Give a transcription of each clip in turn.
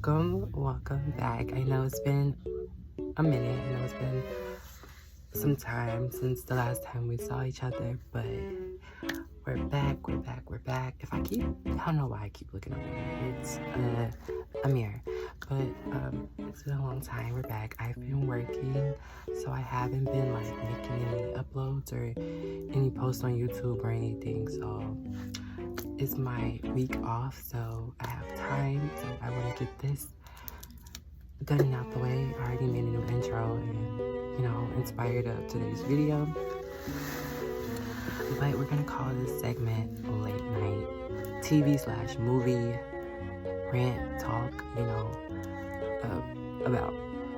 welcome back. I know it's been a minute. I know it's been some time since the last time we saw each other, but we're back. If I don't know why I keep looking over here. It's Amir, but it's been a long time. We're back. I've been working, so I haven't been like making any uploads or any posts on YouTube or anything. So it's my week off, so I have time. So I want to get this done and out the way. I already made a new intro and, inspired of today's video. But we're gonna call this segment Late Night TV/movie rant talk, about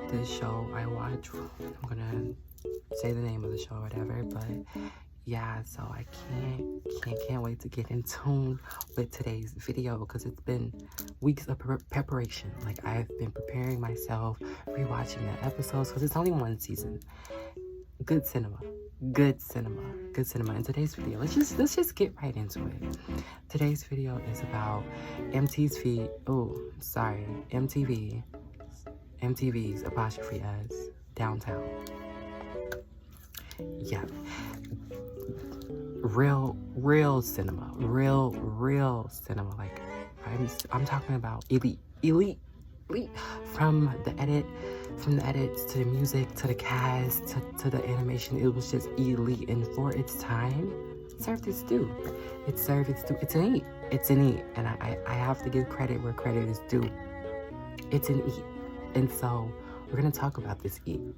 the show I watch. I'm gonna say the name of the show or whatever, but yeah, so I can't wait to get in tune with today's video because it's been weeks of preparation. Like, I've been preparing myself, rewatching the episodes because it's only one season. Good cinema. In today's video, let's just get right into it. Today's video is about MTV's apostrophe S Downtown. Yeah. Real cinema. Real cinema. Like, I'm talking about elite. From the edits to the music to the cast to the animation. It was just elite, and for its time, it served its due. It's an E, and I have to give credit where credit is due. It's an E, and so we're gonna talk about this E.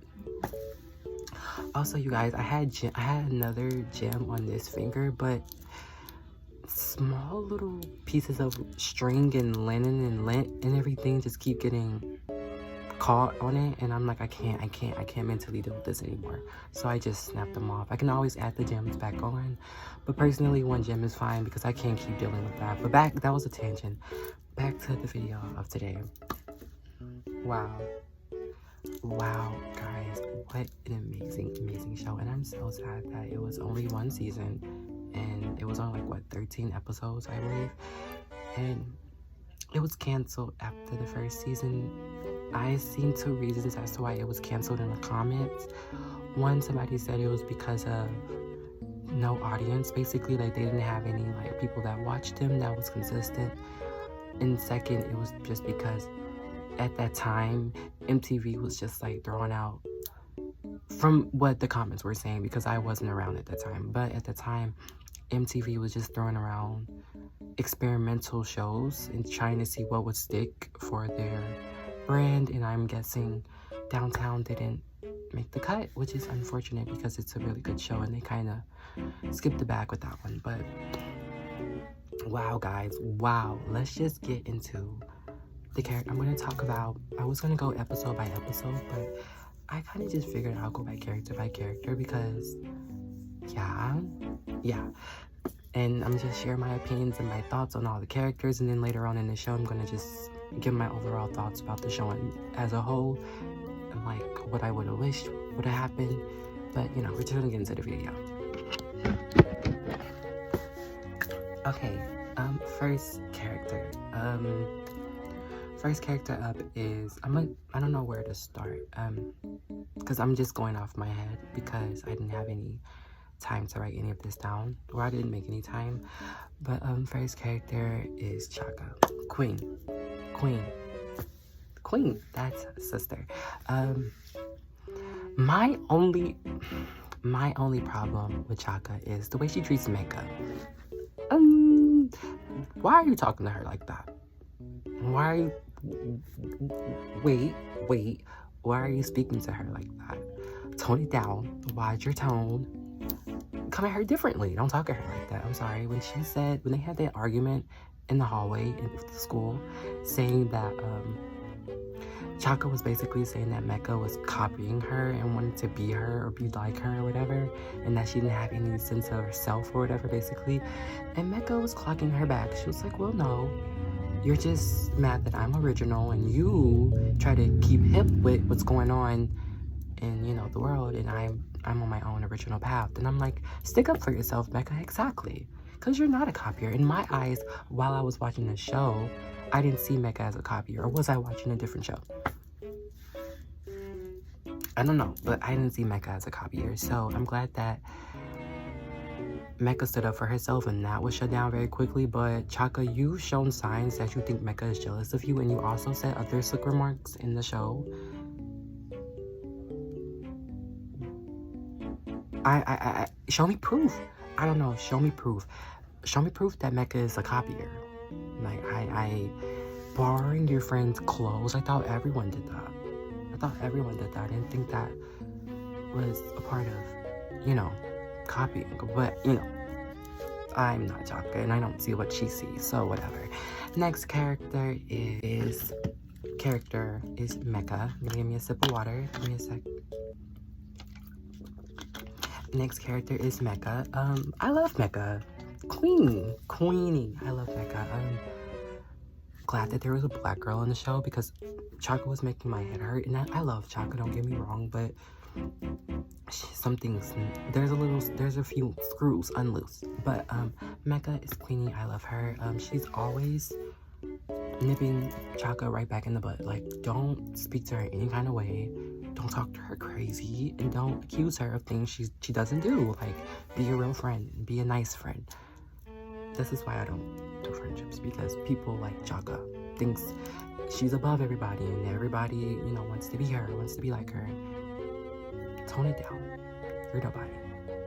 Also, you guys, I had another gem on this finger, but small little pieces of string and linen and lint and everything just keep getting caught on it, and I'm like, I can't mentally deal with this anymore. So I just snapped them off. I can always add the gems back on, but personally, one gem is fine because I can't keep dealing with that. But that was a tangent. Back to the video of today. Wow, guys, what an amazing show. And I'm so sad that it was only one season and it was on 13 episodes, I believe, and it was canceled after the first season. I seen two reasons as to why it was canceled in the comments. One, somebody said it was because of no audience, basically, like they didn't have any people that watched them that was consistent. And second, it was just because at that time MTV was just throwing out, from what the comments were saying, because I wasn't around at the time, but at the time MTV was just throwing around experimental shows and trying to see what would stick for their brand, and I'm guessing Downtown didn't make the cut, which is unfortunate because it's a really good show and they kind of skipped the bag with that one. But wow, guys, let's just get into the character. I'm going to talk about, I was going to go episode by episode, but I kind of just figured I'll go by character because yeah, and I'm just share my opinions and my thoughts on all the characters, and then later on in the show I'm going to just give my overall thoughts about the show as a whole, and what I would have wished would have happened. But we're just going to get into the video. Okay, first character up is, I don't know where to start, because I'm just going off my head because I didn't have any time to write any of this down, or I didn't make any time. But first character is Chaka, Queen, that's sister. My only problem with Chaka is the way she treats makeup. Why are you talking to her like that? Why are you wait, why are you speaking to her like that? Tone it down, watch your tone, come at her differently, don't talk to her like that. I'm sorry. When they had that argument in the hallway in the school, saying that Chaka was basically saying that Mecca was copying her and wanted to be her or be like her or whatever, and that she didn't have any sense of herself or whatever, basically. And Mecca was clocking her back. She was like, well, no, you're just mad that I'm original and you try to keep hip with what's going on in, the world, and I'm on my own original path. And I'm like, stick up for yourself, Mecca. Exactly. Because you're not a copier. In my eyes, while I was watching the show, I didn't see Mecca as a copier, or was I watching a different show? I don't know, but I didn't see Mecca as a copier, so I'm glad that Mecca stood up for herself and that was shut down very quickly. But Chaka, you've shown signs that you think Mecca is jealous of you, and you also said other slick remarks in the show. I show me proof. I don't know, show me proof. Show me proof that Mecca is a copier. Like, I borrowing your friend's clothes, I thought everyone did that. I didn't think that was a part of, you know, copying. But, you know, I'm not Chaka and I don't see what she sees, so whatever. Next character is Mecca. Give me a sip of water. Give me a sec. Next character is Mecca. I love Mecca. Queenie. I love Mecca. Glad that there was a black girl on the show because Chaka was making my head hurt, and I love Chaka, don't get me wrong, but some things, there's a few screws unloose. But Mecca is Queenie. I love her. She's always nipping Chaka right back in the butt. Like, don't speak to her any kind of way, don't talk to her crazy, and don't accuse her of things she doesn't do. Like, be a real friend, be a nice friend. This is why I don't do friendships, because people like Chaka thinks she's above everybody, and everybody, you know, wants to be her, wants to be like her. Tone it down. You're nobody.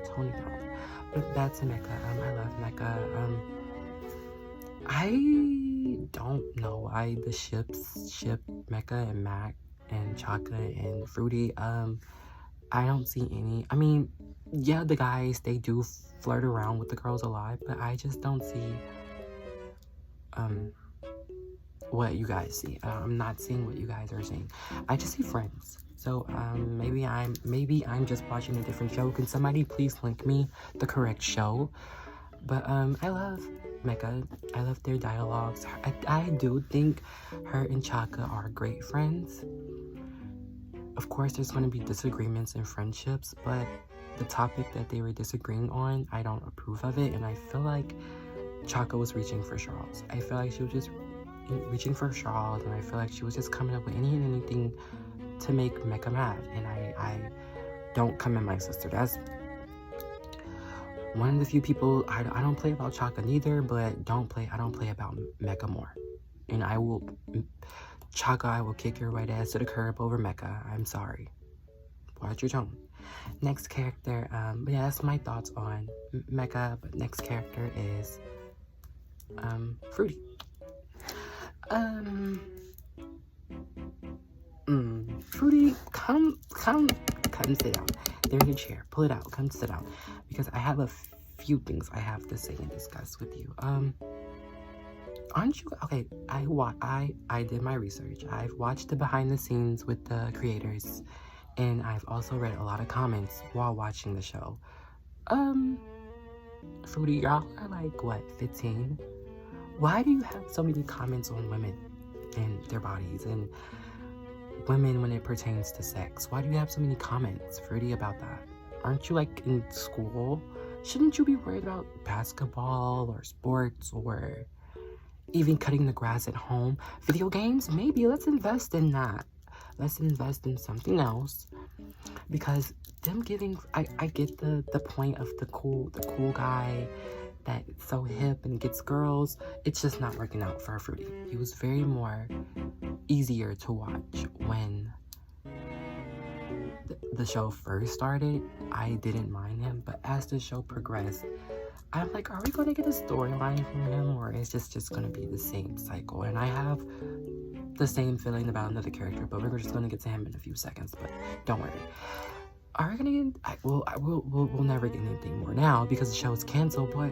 Tone it down. But back to Mecca. I love Mecca. I don't know why the ship Mecca and Mac and Chaka and Fruity. I don't see any. I mean, yeah, the guys, they do flirt around with the girls a lot, but I just don't see what you guys see. I'm not seeing what you guys are seeing. I just see friends. So maybe I'm just watching a different show. Can somebody please link me the correct show? But I love Mecca. I love their dialogues. I do think her and Chaka are great friends. Of course, there's going to be disagreements in friendships, but the topic that they were disagreeing on, I don't approve of it, and I feel like Chaka was reaching for Charles. I feel like she was just reaching for Charles, and I feel like she was just coming up with anything to make Mecca mad, and I don't come at my sister. That's one of the few people. I don't play about Chaka neither, but I don't play about Mecca more. And Chaka, I will kick your white ass to the curb over Mecca. I'm sorry. Watch your tone. Next character, but yeah, that's my thoughts on Mecca. But next character is Fruity. Fruity, come sit down. There's your chair. Pull it out. Come sit down. Because I have a few things I have to say and discuss with you. Aren't you okay? I did my research. I've watched the behind the scenes with the creators, and I've also read a lot of comments while watching the show. Fruity, y'all are like, what, 15? Why do you have so many comments on women and their bodies and women when it pertains to sex? Why do you have so many comments, Fruity, about that? Aren't you like in school? Shouldn't you be worried about basketball or sports or even cutting the grass at home? Video games? Maybe. Let's invest in that. Let's invest in something else. Because them giving, I get the point of the cool guy that's so hip and gets girls. It's just not working out for Fruity. He was very more easier to watch when the show first started. I didn't mind him, but as the show progressed, I'm like, are we going to get a storyline from him, or is this just going to be the same cycle? And I have the same feeling about another character, but we're just going to get to him in a few seconds. But don't worry. Are we going to get... We'll never get anything more now because the show is canceled, but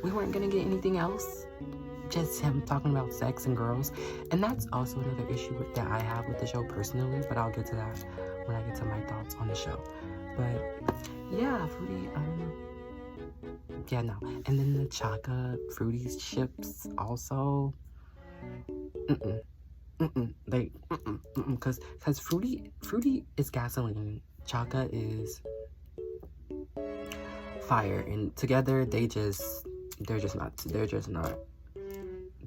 we weren't going to get anything else. Just him talking about sex and girls. And that's also another issue that I have with the show personally, but I'll get to that when I get to my thoughts on the show. But yeah, Fruity, yeah, no. And then the Chaka Fruity ships also. Cause Fruity is gasoline. Chaka is fire, and together they're just not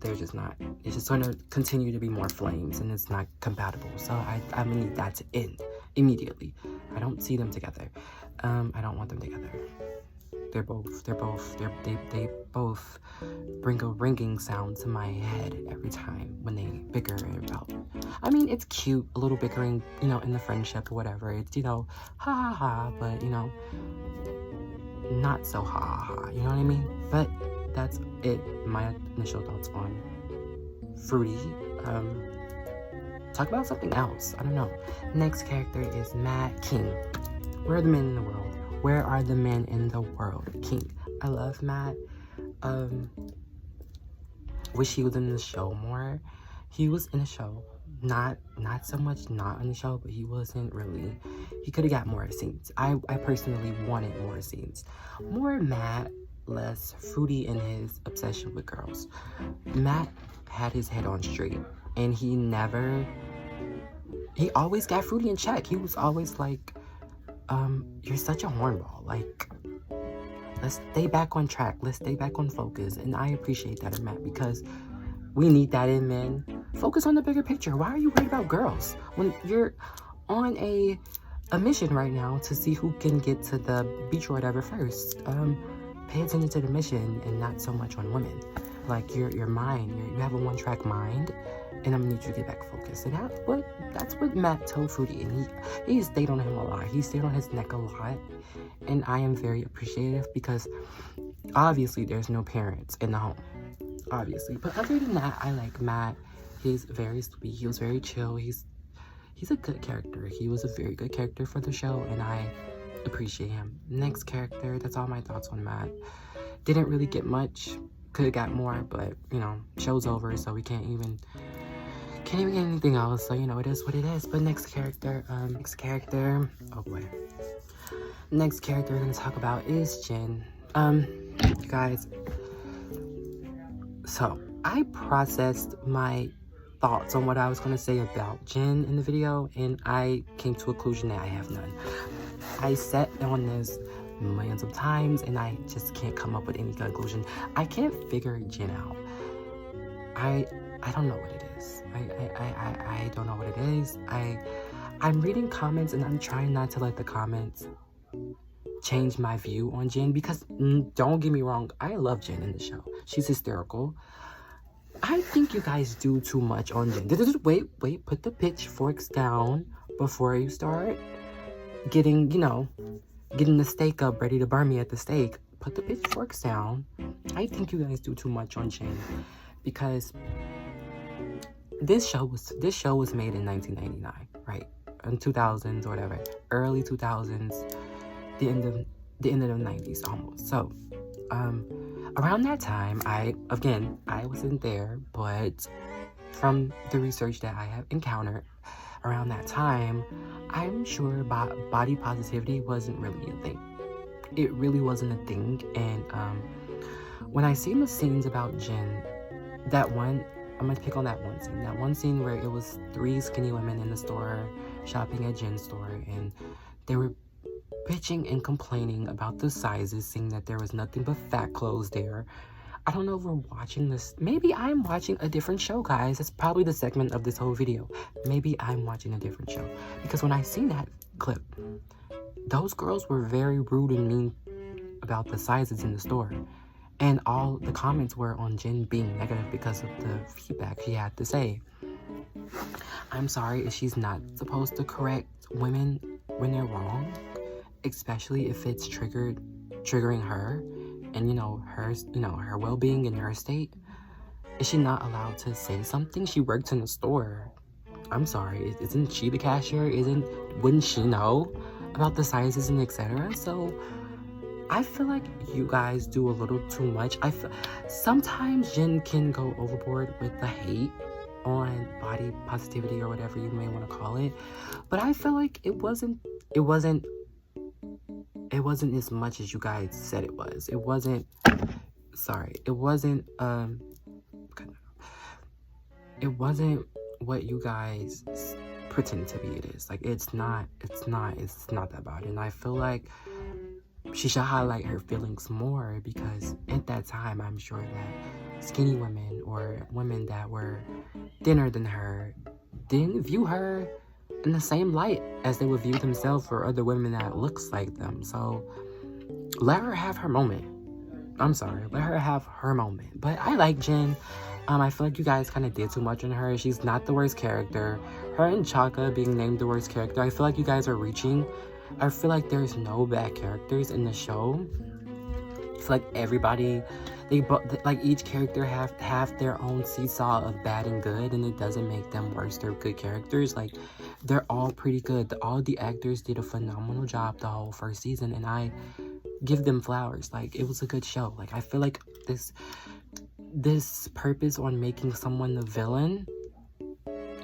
they're just not. It's just going to continue to be more flames, and it's not compatible. So I'm gonna need that to end immediately. I don't see them together. I don't want them together. They both bring a ringing sound to my head every time when they bicker about. I mean, it's cute, a little bickering, you know, in the friendship or whatever. It's, you know, ha ha ha, but, you know, not so ha ha ha, you know what I mean? But that's it, my initial thoughts on Fruity. Talk about something else, I don't know. Next character is Matt King. Where are the men in the world? Where are the men in the world? King. I love Matt. Wish he was in the show more. He was in the show. Not so much not in the show, but he wasn't really. He could have got more scenes. I personally wanted more scenes. More Matt, less Fruity in his obsession with girls. Matt had his head on straight, and he always got Fruity in check. He was always like, you're such a hornball. Like, let's stay back on track. Let's stay back on focus. And I appreciate that in Matt, because we need that in men. Focus on the bigger picture. Why are you worried about girls when you're on a mission right now to see who can get to the beach or whatever first? Pay attention to the mission and not so much on women. Like, your mind, you have a one-track mind, and I'm gonna need you to get back focused. And that's what Matt told Fruity, and he stayed on him a lot. He stayed on his neck a lot, and I am very appreciative, because obviously there's no parents in the home, obviously. But other than that, I like Matt. He's very sweet. He was very chill. He's a good character. He was a very good character for the show, and I appreciate him. Next character, that's all my thoughts on Matt. Didn't really get much. Could have got more, but, you know, show's over, so we can't even get anything else. So, you know, it is what it is. But next character, oh boy. Next character we're gonna talk about is Jin. You guys, so I processed my thoughts on what I was gonna say about Jin in the video, and I came to a conclusion that I have none. I sat on this millions of times, and I just can't come up with any conclusion. I can't figure Jin out. I don't know what it is. I don't know what it is. I'm reading comments, and I'm trying not to let the comments change my view on Jin, because don't get me wrong, I love Jin in the show. She's hysterical. I think you guys do too much on Jin. Wait, put the pitchforks down before you start getting the steak up, ready to burn me at the stake. Put the pitchforks down. I think you guys do too much on Jin, because this show was made in 1999, right? In 2000s or whatever, early 2000s, the end of the 90s almost. So, around that time, I wasn't there, but from the research that I have encountered around that time, I'm sure body positivity wasn't really a thing. It really wasn't a thing. And when I seen the scenes about Jin, I'm gonna pick on that one scene where it was 3 skinny women in the store shopping at Jin's store, and they were bitching and complaining about the sizes, saying that there was nothing but fat clothes there. I don't know if we're watching this. Maybe I'm watching a different show, guys. That's probably the segment of this whole video. Maybe I'm watching a different show. Because when I seen that clip, those girls were very rude and mean about the sizes in the store. And all the comments were on Jin being negative because of the feedback she had to say. I'm sorry if she's not supposed to correct women when they're wrong, especially if it's triggering her and her well-being and her state. Is she not allowed to say something? She works in the store. I'm sorry, isn't she the cashier? Wouldn't she know about the sizes and etc.? So I feel like you guys do a little too much. Sometimes Jin can go overboard with the hate on body positivity or whatever you may want to call it, but I feel like it wasn't as much as you guys said it was. It wasn't what you guys pretend to be. It is like it's not that bad. And I feel like she should highlight her feelings more, because at that time, I'm sure that skinny women or women that were thinner than her didn't view her in the same light as they would view themselves or other women that looks like them. So let her have her moment. I'm sorry, let her have her moment. But I like Jen. I feel like you guys kind of did too much on her. She's not the worst character. Her and Chaka being named the worst character, I feel like you guys are reaching. I feel like there's no bad characters in the show. I feel like everybody, like each character have their own seesaw of bad and good, and it doesn't make them worse. They're good characters. Like, they're all pretty good. All the actors did a phenomenal job the whole first season, and I give them flowers. Like, it was a good show. Like, I feel like this purpose on making someone the villain,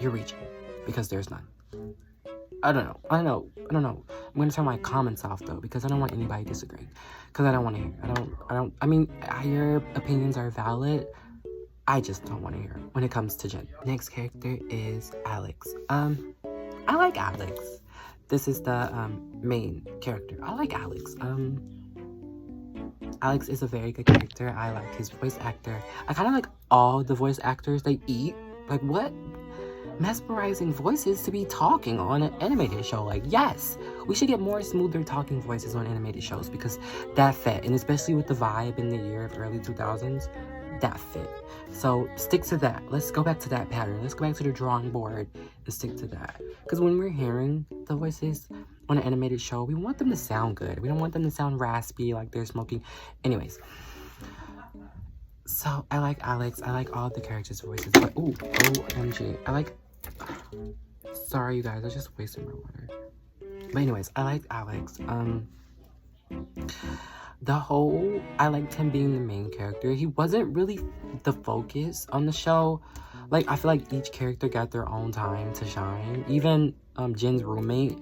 you're reaching, because there's none. I don't know. I'm gonna turn my comments off though, because I don't want anybody disagreeing, because I don't want to hear. I mean, your opinions are valid. I just don't want to hear when it comes to Jen. Next character is Alex. I like Alex. This is the main character. I like Alex. Alex is a very good character. I like his voice actor. I kind of like all the voice actors they eat. Like, what mesmerizing voices to be talking on an animated show. Like, yes, we should get more smoother talking voices on animated shows, because that fit, and especially with the vibe in the year of early 2000s, that fit. So stick to that. Let's go back to that pattern. Let's go back to the drawing board and stick to that, because when we're hearing the voices on an animated show, we want them to sound good. We don't want them to sound raspy like they're smoking. Anyways, so I like Alex. I like all the characters' voices. But ooh, OMG, I like. Sorry, you guys, I just wasted my water. But anyways, I like Alex. I liked him being the main character. He wasn't really the focus on the show. Like, I feel like each character got their own time to shine. Even Jen's roommate,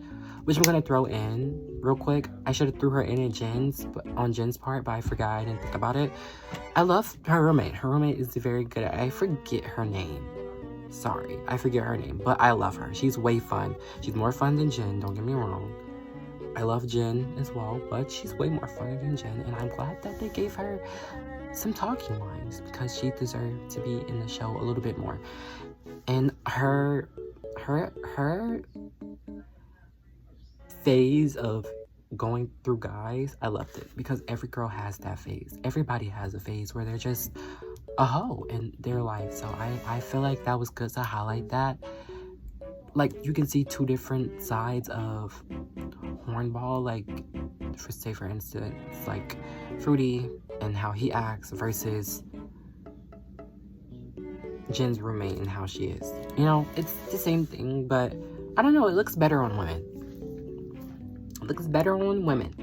which I'm gonna throw in real quick. I should have threw her in at Jen's part, but I forgot. I didn't think about it. I love her roommate. Her roommate is very good. I forget her name. Sorry, I forget her name, but I love her. She's way fun. She's more fun than Jen, don't get me wrong. I love Jen as well, but she's way more fun than Jen, and I'm glad that they gave her some talking lines, because she deserved to be in the show a little bit more. And her phase of going through guys, I loved it, because every girl has that phase. Everybody has a phase where they're just a hoe in their life. So I feel like that was good to highlight that. Like, you can see two different sides of Hornball. Like, for instance, like Fruity and how he acts versus Jen's roommate and how she is. You know, it's the same thing, but I don't know, it looks better on women.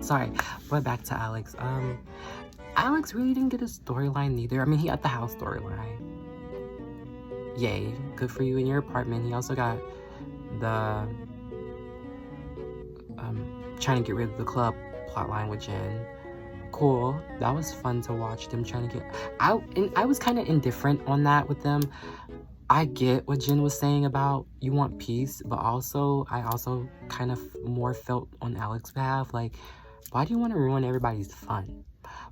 Sorry, but back to Alex. Alex really didn't get a storyline neither. I mean, he got the house storyline. Yay, good for you in your apartment. He also got the trying to get rid of the club plotline with Jen. Cool. That was fun to watch them trying to get out. And I was kind of indifferent on that with them. I get what Jen was saying about you want peace, but I also kind of more felt on Alex's behalf. Like, why do you want to ruin everybody's fun?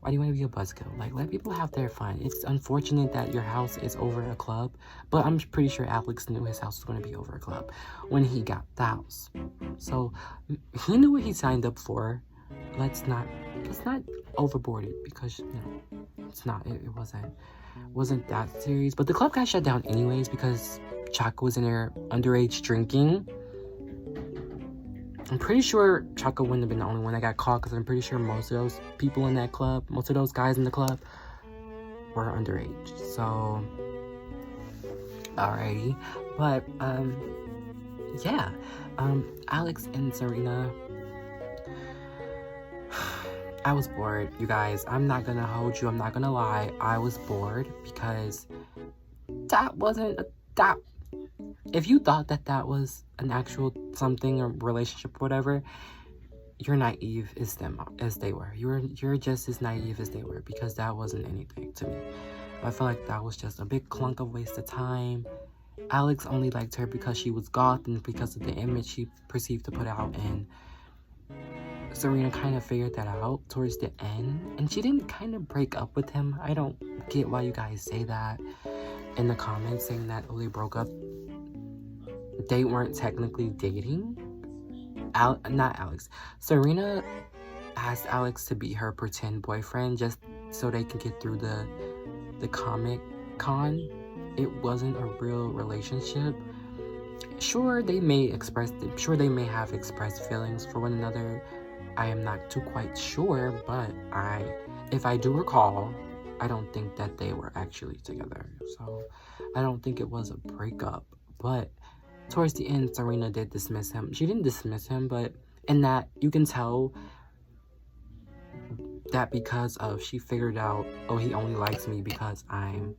Why do you want to be a buzzkill? Like, let people have their fun. It's unfortunate that your house is over a club, but I'm pretty sure Alex knew his house was going to be over a club when he got the house. So he knew what he signed up for. Let's not overboard it, because it wasn't that serious. But the club got shut down anyways, because Chaka was in there underage drinking. I'm pretty sure Chaka wouldn't have been the only one that got caught, because I'm pretty sure most of those people in that club, most of those guys in the club were underage. So, alrighty. But, yeah. Alex and Serena, I was bored, you guys. I'm not gonna hold you. I'm not gonna lie. I was bored, because that wasn't that. If you thought that was an actual something, or relationship or whatever, you're naive as they were. You're just as naive as they were, because that wasn't anything to me. I feel like that was just a big clunk of waste of time. Alex only liked her because she was goth and because of the image she perceived to put out, and Serena kind of figured that out towards the end, and she didn't kind of break up with him. I don't get why you guys say that in the comments, saying that, oh, they broke up. They weren't technically dating. Not Alex. Serena asked Alex to be her pretend boyfriend just so they can get through the Comic Con. It wasn't a real relationship. Sure, they may have expressed feelings for one another. I am not too quite sure, but if I do recall, I don't think that they were actually together. So I don't think it was a breakup. But towards the end, Serena did dismiss him. She didn't dismiss him, but in that you can tell that because of she figured out, oh, he only likes me because I'm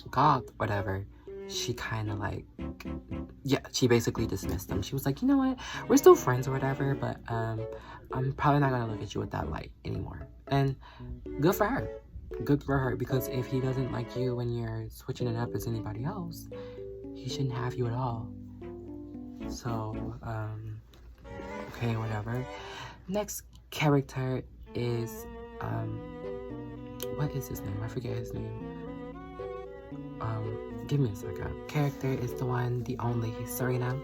goth, whatever. She kind of like, yeah, she basically dismissed him. She was like, you know what, we're still friends or whatever, but I'm probably not gonna look at you with that light anymore. And good for her. Good for her, because if he doesn't like you when you're switching it up as anybody else, he shouldn't have you at all. So, okay, whatever. Next character is, what is his name? I forget his name. Give me a second. Character is the one, the only, Serena.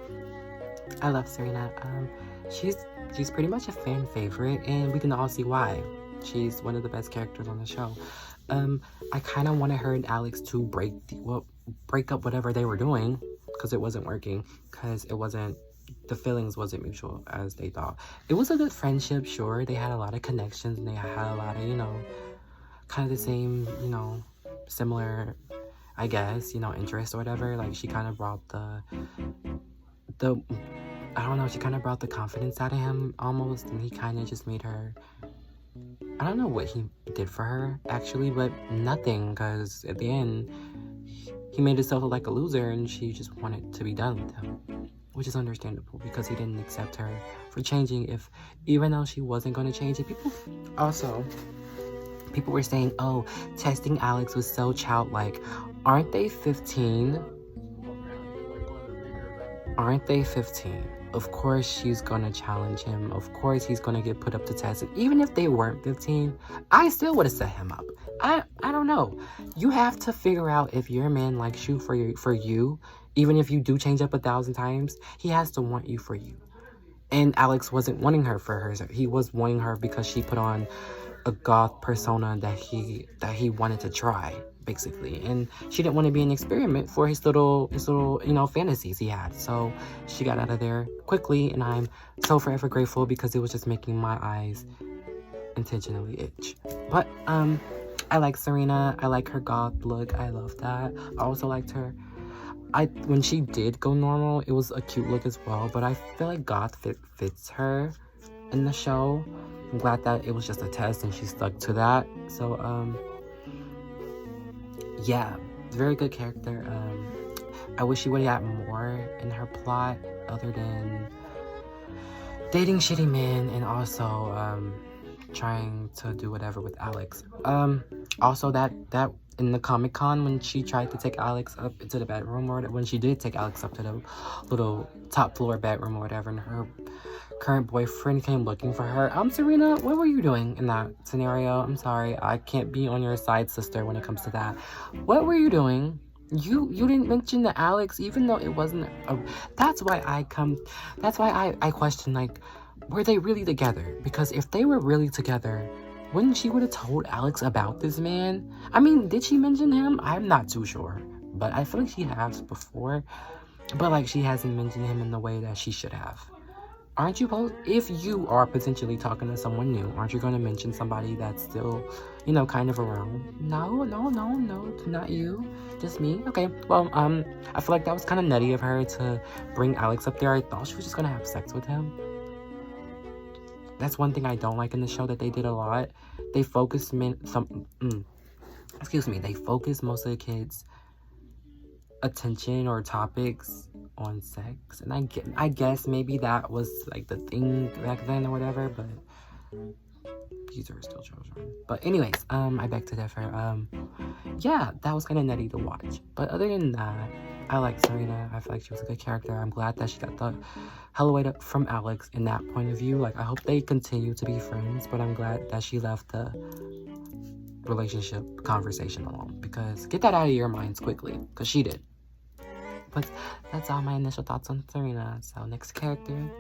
I love Serena. She's pretty much a fan favorite, and we can all see why. She's one of the best characters on the show. I kind of wanted her and Alex to break up whatever they were doing, because it wasn't working, because the feelings wasn't mutual as they thought. It was a good friendship, sure. They had a lot of connections, and they had a lot of, kind of the same, similar, I guess, interest or whatever. Like, she kind of brought I don't know, she kind of brought the confidence out of him almost, and he kind of just made her, I don't know what he did for her, actually, but nothing, because at the end, he made himself look like a loser, and she just wanted to be done with him, which is understandable, because he didn't accept her for changing, even though she wasn't going to change it. People were saying, oh, testing Alex was so childlike. Aren't they 15? Aren't they 15? Of course she's gonna challenge him. Of course he's gonna get put up to test. And even if they weren't 15, I still would have set him up. I don't know. You have to figure out if your man likes you for you. Even if you do change up 1,000 times, he has to want you for you. And Alex wasn't wanting her for her. He was wanting her because she put on a goth persona that he wanted to try, basically, and she didn't want to be an experiment for his little fantasies he had. So she got out of there quickly, and I'm so forever grateful, because it was just making my eyes intentionally itch. But I like Serena. I like her goth look. I love that. I also liked her. When she did go normal, it was a cute look as well, but I feel like goth fits her in the show. I'm glad that it was just a test and she stuck to that. So, yeah, very good character. I wish she would have got more in her plot other than dating shitty men and also trying to do whatever with Alex. Also that in the Comic Con, when she tried to take Alex up into the bedroom, or when she did take Alex up to the little top floor bedroom or whatever, and her current boyfriend came looking for her. Serena, what were you doing in that scenario? I'm sorry, I can't be on your side, sister, when it comes to that. What were you doing? You didn't mention the Alex, even though it wasn't that's why I question, like, were they really together? Because if they were really together, wouldn't she would have told Alex about this man? I mean, did she mention him? I'm not too sure, but I feel like she has before, but like she hasn't mentioned him in the way that she should have. Aren't you if you are potentially talking to someone new, aren't you going to mention somebody that's still, kind of around? No, not you, just me. Okay, well, I feel like that was kind of nutty of her to bring Alex up there. I thought she was just going to have sex with him. That's one thing I don't like in the show that they did a lot. They focused they focused most of the kids' attention or topics on sex, and I guess maybe that was like the thing back then or whatever, but these are still children. But anyways, I beg to differ. Yeah, that was kind of nutty to watch, but other than that, I like Serena. I feel like she was a good character. I'm glad that she got the hell away from Alex in that point of view. Like, I hope they continue to be friends, but I'm glad that she left the relationship conversation alone, because get that out of your minds quickly, because she did. But that's all my initial thoughts on Serena. So next character,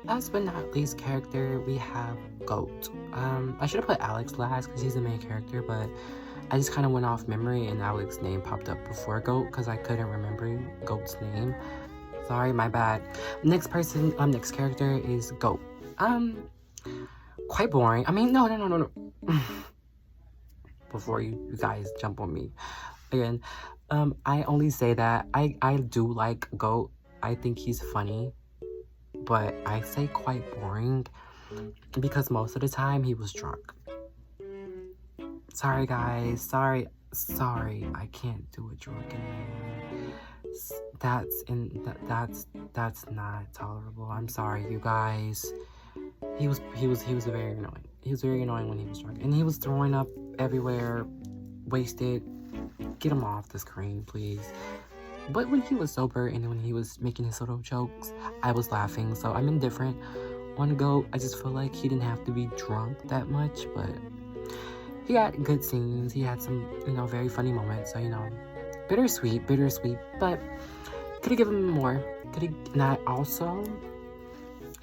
last but not least character, we have Goat. I should have put Alex last because he's the main character, but I just kind of went off memory and Alex's name popped up before Goat because I couldn't remember Goat's name. Sorry, my bad. Next character is Goat. Quite boring. I mean, no. Before you guys jump on me again, I only say that I do like Goat. I think he's funny, but I say quite boring because most of the time he was drunk. Sorry guys, sorry, I can't do a drunken man. That's not tolerable. I'm sorry, you guys. He was very annoying. He was very annoying when he was drunk, and he was throwing up everywhere, wasted. Get him off the screen, please. But when he was sober and when he was making his little jokes, I was laughing. So I'm indifferent on Goat. I just feel like he didn't have to be drunk that much, but he had good scenes. He had some, very funny moments. So, bittersweet, but could have given him more. And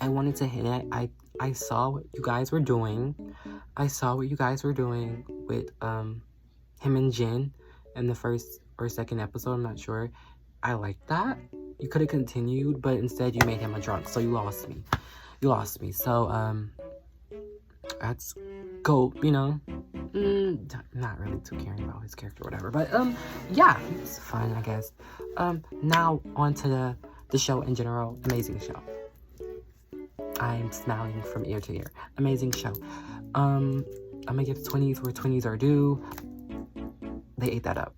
I wanted to hint at, I saw what you guys were doing. I saw what you guys were doing with him and Jin in the first or second episode. I'm not sure. I liked that. You could have continued, but instead you made him a drunk. So you lost me. So that's Goat. Not really too caring about his character or whatever. But yeah, it's fun, I guess. Now on to the show in general. Amazing show. I'm smiling from ear to ear. Amazing show. I'm gonna give 20s where 20s are due. They ate that up,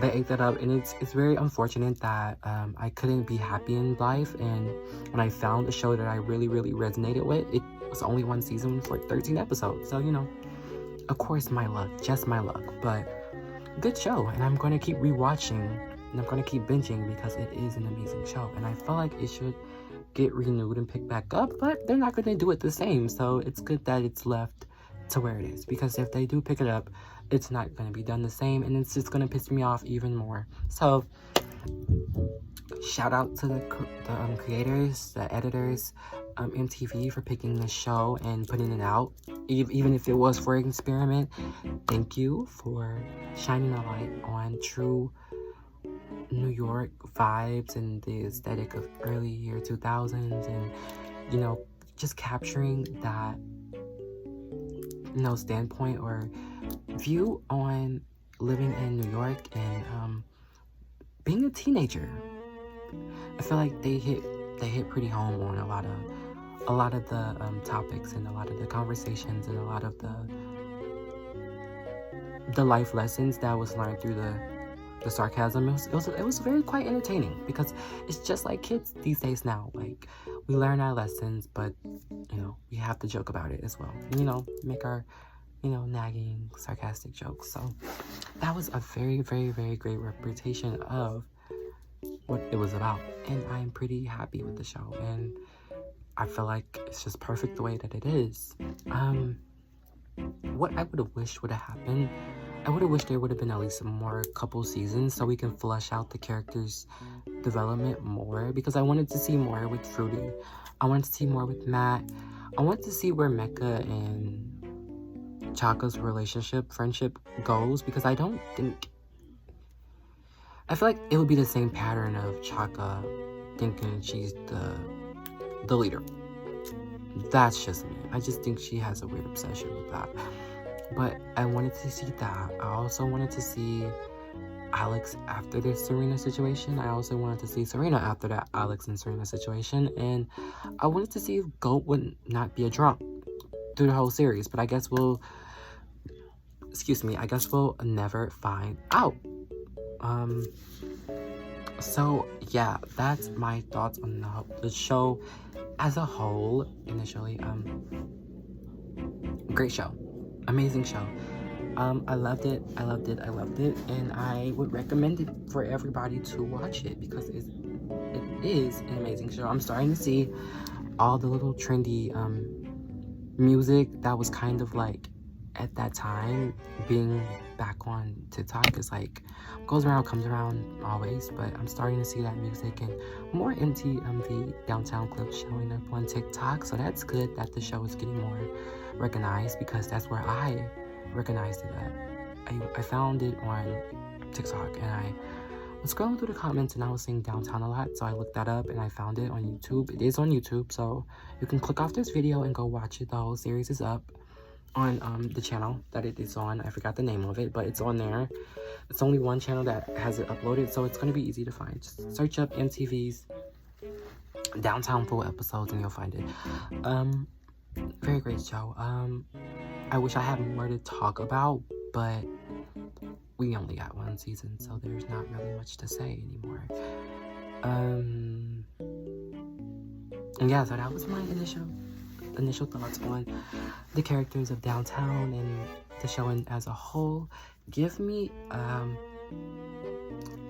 and it's very unfortunate that I couldn't be happy in life. And when I found a show that I really, really resonated with, it was only one season for 13 episodes. So of course, just my luck. But good show, and I'm gonna keep rewatching, and I'm gonna keep binging because it is an amazing show, and I feel like it should get renewed and pick back up, but they're not going to do it the same. So it's good that it's left to where it is, because if they do pick it up, it's not going to be done the same, and it's just going to piss me off even more. So shout out to the creators, the editors, MTV, for picking the show and putting it out, even if it was for an experiment. Thank you for shining a light on true New York vibes and the aesthetic of early year 2000s, and just capturing that standpoint or view on living in New York and being a teenager. I feel like they hit pretty home on a lot of the topics and a lot of the conversations and a lot of the life lessons that was learned through the sarcasm. It was very quite entertaining, because it's just like kids these days now. Like, we learn our lessons, but we have to joke about it as well. Make our nagging, sarcastic jokes. So that was a very, very, very great representation of what it was about, and I'm pretty happy with the show, and I feel like it's just perfect the way that it is. What I would have wished would have happened, I would have wished there would have been at least more couple seasons so we can flesh out the characters' development more, because I wanted to see more with Fruity. I wanted to see more with Matt. I wanted to see where Mecca and Chaka's friendship goes, because I feel like it would be the same pattern of Chaka thinking she's the leader. That's just me. I just think she has a weird obsession with that. But I wanted to see that. I also wanted to see Alex after the Serena situation. I also wanted to see Serena after that Alex and Serena situation. And I wanted to see if Goat would not be a drunk through the whole series. But I guess we'll never find out. So yeah, that's my thoughts on the show as a whole. Initially, great show, amazing show. I loved it. I loved it. I loved it. And I would recommend it for everybody to watch it because it is an amazing show. I'm starting to see all the little trendy music that was kind of like at that time being back on TikTok is like goes around, comes around always, but I'm starting to see that music and more MTV downtown clips showing up on TikTok. So that's good that the show is getting more recognized because that's where I recognized it at. I found it on TikTok and I was scrolling through the comments and I was seeing downtown a lot, so I looked that up and I found it on YouTube. It is on YouTube, so you can click off this video and go watch it. The whole series is up on the channel that it is on. I forgot the name of it, but it's on there. It's only one channel that has it uploaded, so it's going to be easy to find. Just search up MTV's Downtown full episodes and you'll find it. Very great show. I wish I had more to talk about, but we only got one season, so there's not really much to say anymore. And yeah, so that was my initial thoughts on the characters of Downtown and the show as a whole. Give me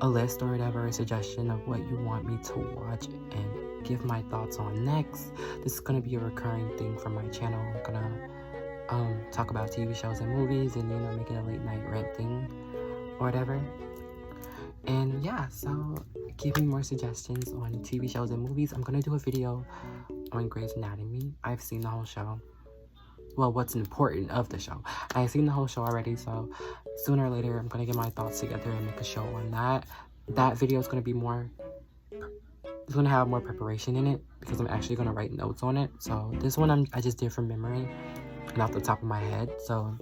a list or whatever, a suggestion of what you want me to watch and give my thoughts on next. This is gonna be a recurring thing from my channel. I'm gonna talk about TV shows and movies and, you know, make it a late night rant thing or whatever. And yeah, so give me more suggestions on TV shows and movies. I'm gonna do a video on Grey's Anatomy. I've seen the whole show. Well, what's important of the show. I've seen the whole show already, so sooner or later I'm gonna get my thoughts together and make a show on that. That video is gonna be more, it's gonna have more preparation in it because I'm actually gonna write notes on it. So this one I just did from memory and off the top of my head, so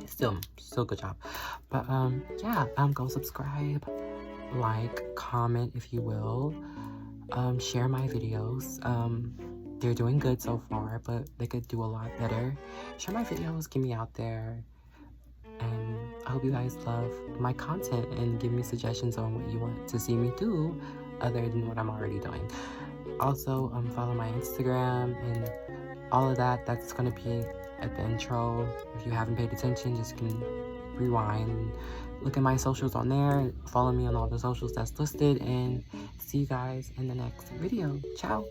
still good job. But yeah, go subscribe, like, comment if you will, share my videos. They're doing good so far, but they could do a lot better. Share my videos, get me out there, and I hope you guys love my content and give me suggestions on what you want to see me do other than what I'm already doing. Also, follow my Instagram and all of that. That's gonna be at the intro. If you haven't paid attention, just can rewind and look at my socials on there. Follow me on all the socials that's listed, and see you guys in the next video. Ciao.